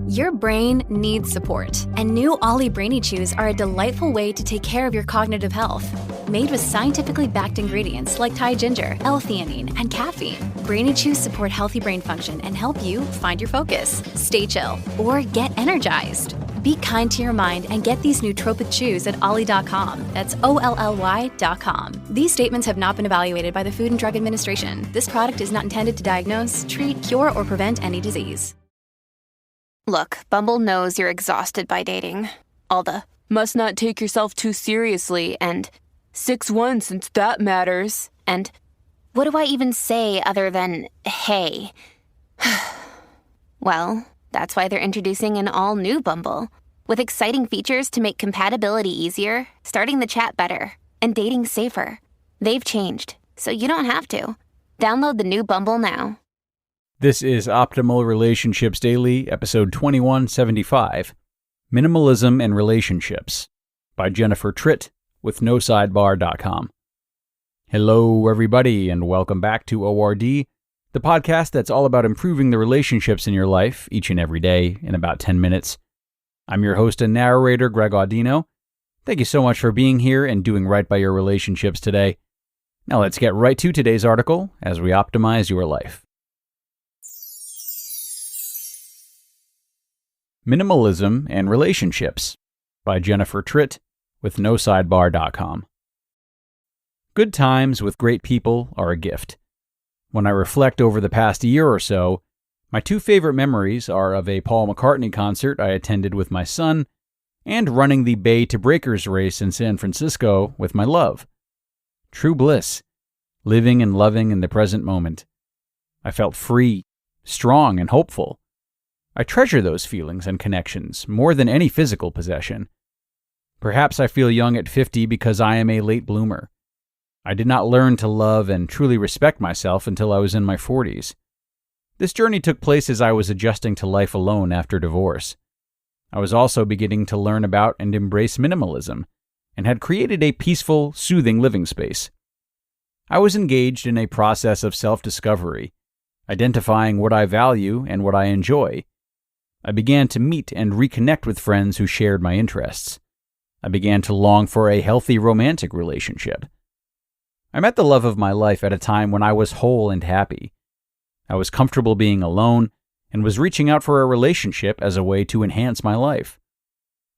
Your brain needs support, and new Ollie Brainy Chews are a delightful way to take care of your cognitive health. Made with scientifically backed ingredients like Thai ginger, L-theanine, and caffeine, Brainy Chews support healthy brain function and help you find your focus, stay chill, or get energized. Be kind to your mind and get these nootropic chews at ollie.com. That's OLLY.com. These statements have not been evaluated by the Food and Drug Administration. This product is not intended to diagnose, treat, cure, or prevent any disease. Look, Bumble knows you're exhausted by dating. All the, must not take yourself too seriously, and 6'1" since that matters, and what do I even say other than, hey? Well, that's why they're introducing an all-new Bumble, with exciting features to make compatibility easier, starting the chat better, and dating safer. They've changed, so you don't have to. Download the new Bumble now. This is Optimal Relationships Daily, episode 2175, Minimalism and Relationships, by Jennifer Tritt with NoSidebar.com. Hello, everybody, and welcome back to ORD, the podcast that's all about improving the relationships in your life each and every day in about 10 minutes. I'm your host and narrator, Greg Audino. Thank you so much for being here and doing right by your relationships today. Now let's get right to today's article as we optimize your life. Minimalism and Relationships, by Jennifer Tritt with NoSidebar.com. Good times with great people are a gift. When I reflect over the past year or so, my two favorite memories are of a Paul McCartney concert I attended with my son and running the Bay to Breakers race in San Francisco with my love. True bliss, living and loving in the present moment. I felt free, strong, and hopeful. I treasure those feelings and connections more than any physical possession. Perhaps I feel young at 50 because I am a late bloomer. I did not learn to love and truly respect myself until I was in my 40s. This journey took place as I was adjusting to life alone after divorce. I was also beginning to learn about and embrace minimalism, and had created a peaceful, soothing living space. I was engaged in a process of self-discovery, identifying what I value and what I enjoy. I began to meet and reconnect with friends who shared my interests. I began to long for a healthy romantic relationship. I met the love of my life at a time when I was whole and happy. I was comfortable being alone and was reaching out for a relationship as a way to enhance my life.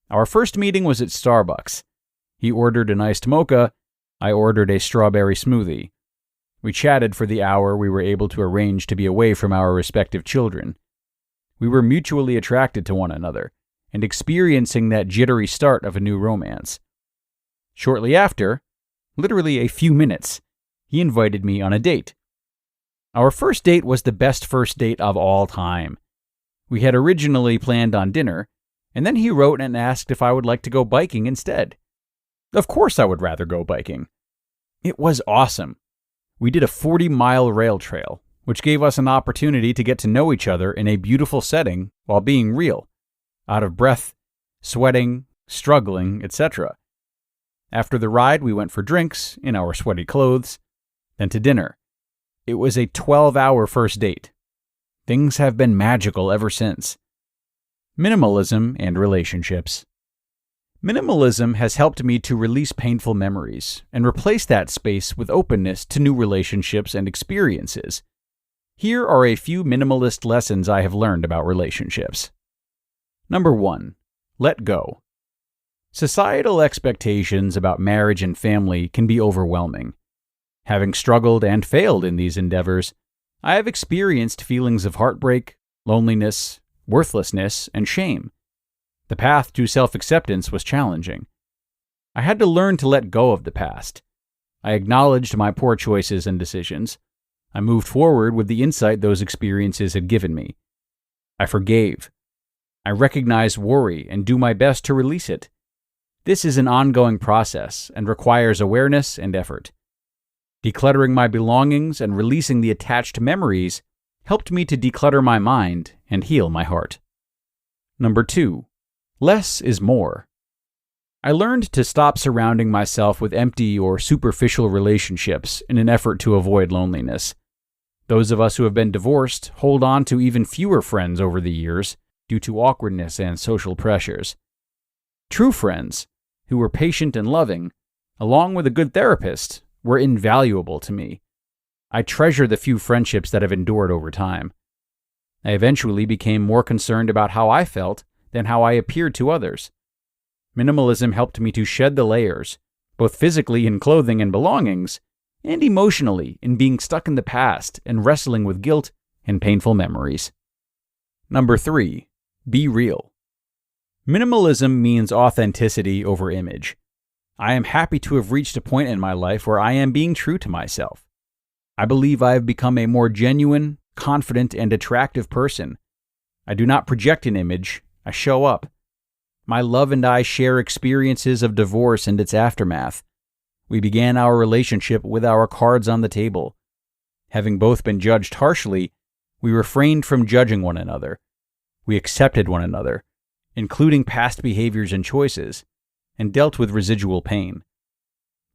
Our first meeting was at Starbucks. He ordered an iced mocha. I ordered a strawberry smoothie. We chatted for the hour we were able to arrange to be away from our respective children. We were mutually attracted to one another and experiencing that jittery start of a new romance. Shortly after, literally a few minutes, he invited me on a date. Our first date was the best first date of all time. We had originally planned on dinner, and then he wrote and asked if I would like to go biking instead. Of course I would rather go biking. It was awesome. We did a 40-mile rail trail, which gave us an opportunity to get to know each other in a beautiful setting while being real, out of breath, sweating, struggling, etc. After the ride, we went for drinks in our sweaty clothes, then to dinner. It was a 12-hour first date. Things have been magical ever since. Minimalism and Relationships. Minimalism has helped me to release painful memories and replace that space with openness to new relationships and experiences. Here are a few minimalist lessons I have learned about relationships. Number 1. Let go. Societal expectations about marriage and family can be overwhelming. Having struggled and failed in these endeavors, I have experienced feelings of heartbreak, loneliness, worthlessness, and shame. The path to self-acceptance was challenging. I had to learn to let go of the past. I acknowledged my poor choices and decisions. I moved forward with the insight those experiences had given me. I forgave. I recognize worry and do my best to release it. This is an ongoing process and requires awareness and effort. Decluttering my belongings and releasing the attached memories helped me to declutter my mind and heal my heart. Number 2. Less is more. I learned to stop surrounding myself with empty or superficial relationships in an effort to avoid loneliness. Those of us who have been divorced hold on to even fewer friends over the years due to awkwardness and social pressures. True friends, who were patient and loving, along with a good therapist, were invaluable to me. I treasure the few friendships that have endured over time. I eventually became more concerned about how I felt than how I appeared to others. Minimalism helped me to shed the layers, both physically in clothing and belongings, and emotionally in being stuck in the past and wrestling with guilt and painful memories. Number 3. Be real. Minimalism means authenticity over image. I am happy to have reached a point in my life where I am being true to myself. I believe I have become a more genuine, confident, and attractive person. I do not project an image, I show up. My love and I share experiences of divorce and its aftermath. We began our relationship with our cards on the table. Having both been judged harshly, we refrained from judging one another. We accepted one another, including past behaviors and choices, and dealt with residual pain.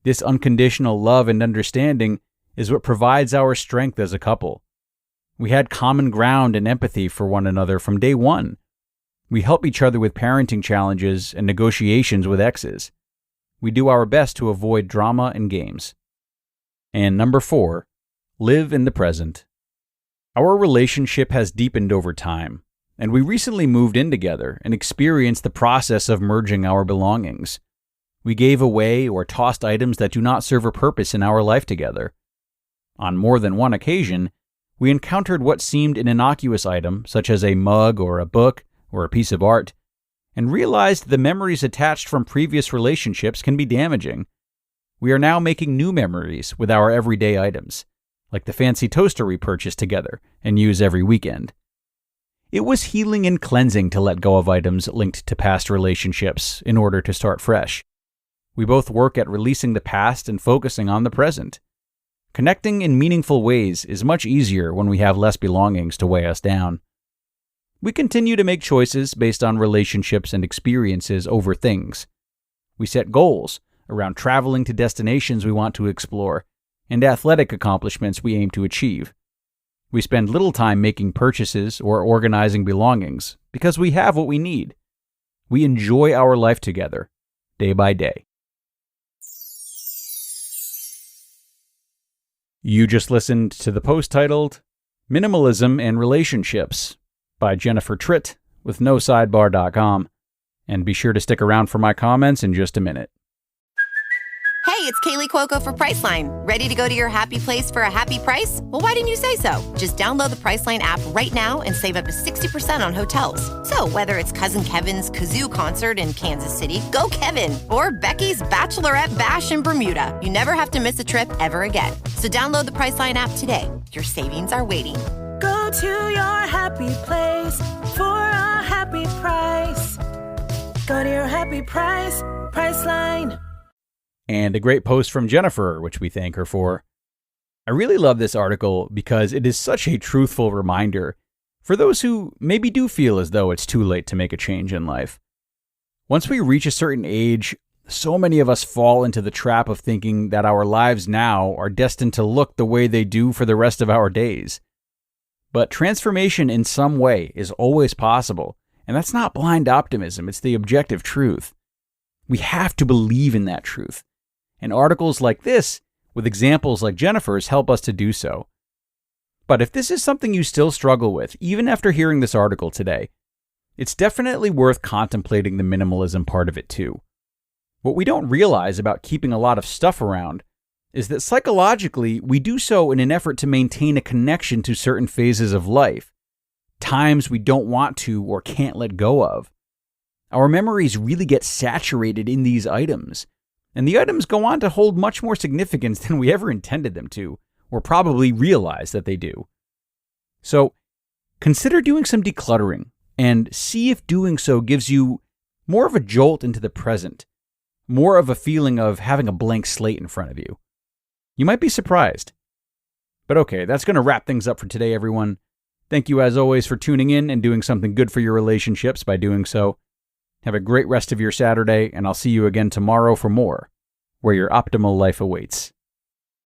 This unconditional love and understanding is what provides our strength as a couple. We had common ground and empathy for one another from day one. We help each other with parenting challenges and negotiations with exes. We do our best to avoid drama and games. And number 4, live in the present. Our relationship has deepened over time, and we recently moved in together and experienced the process of merging our belongings. We gave away or tossed items that do not serve a purpose in our life together. On more than one occasion, we encountered what seemed an innocuous item, such as a mug or a book or a piece of art, and realized the memories attached from previous relationships can be damaging. We are now making new memories with our everyday items, like the fancy toaster we purchased together and use every weekend. It was healing and cleansing to let go of items linked to past relationships in order to start fresh. We both work at releasing the past and focusing on the present. Connecting in meaningful ways is much easier when we have less belongings to weigh us down. We continue to make choices based on relationships and experiences over things. We set goals around traveling to destinations we want to explore and athletic accomplishments we aim to achieve. We spend little time making purchases or organizing belongings because we have what we need. We enjoy our life together, day by day. You just listened to the post titled Minimalism and Relationships by Jennifer Tritt with NoSidebar.com. And be sure to stick around for my comments in just a minute. Hey, it's Kaylee Cuoco for Priceline. Ready to go to your happy place for a happy price? Well, why didn't you say so? Just download the Priceline app right now and save up to 60% on hotels. So whether it's Cousin Kevin's Kazoo Concert in Kansas City, go Kevin, or Becky's Bachelorette Bash in Bermuda, you never have to miss a trip ever again. So download the Priceline app today. Your savings are waiting. Go to your happy place for a happy price. Go to your happy price, Priceline. And a great post from Jennifer, which we thank her for. I really love this article because it is such a truthful reminder for those who maybe do feel as though it's too late to make a change in life. Once we reach a certain age, so many of us fall into the trap of thinking that our lives now are destined to look the way they do for the rest of our days. But transformation in some way is always possible, and that's not blind optimism, it's the objective truth. We have to believe in that truth. And articles like this, with examples like Jennifer's, help us to do so. But if this is something you still struggle with, even after hearing this article today, it's definitely worth contemplating the minimalism part of it too. What we don't realize about keeping a lot of stuff around is that psychologically we do so in an effort to maintain a connection to certain phases of life, times we don't want to or can't let go of. Our memories really get saturated in these items, and the items go on to hold much more significance than we ever intended them to, or probably realize that they do. So, consider doing some decluttering, and see if doing so gives you more of a jolt into the present, more of a feeling of having a blank slate in front of you. You might be surprised. But okay, that's going to wrap things up for today, everyone. Thank you as always for tuning in and doing something good for your relationships by doing so. Have a great rest of your Saturday, and I'll see you again tomorrow for more, where your optimal life awaits.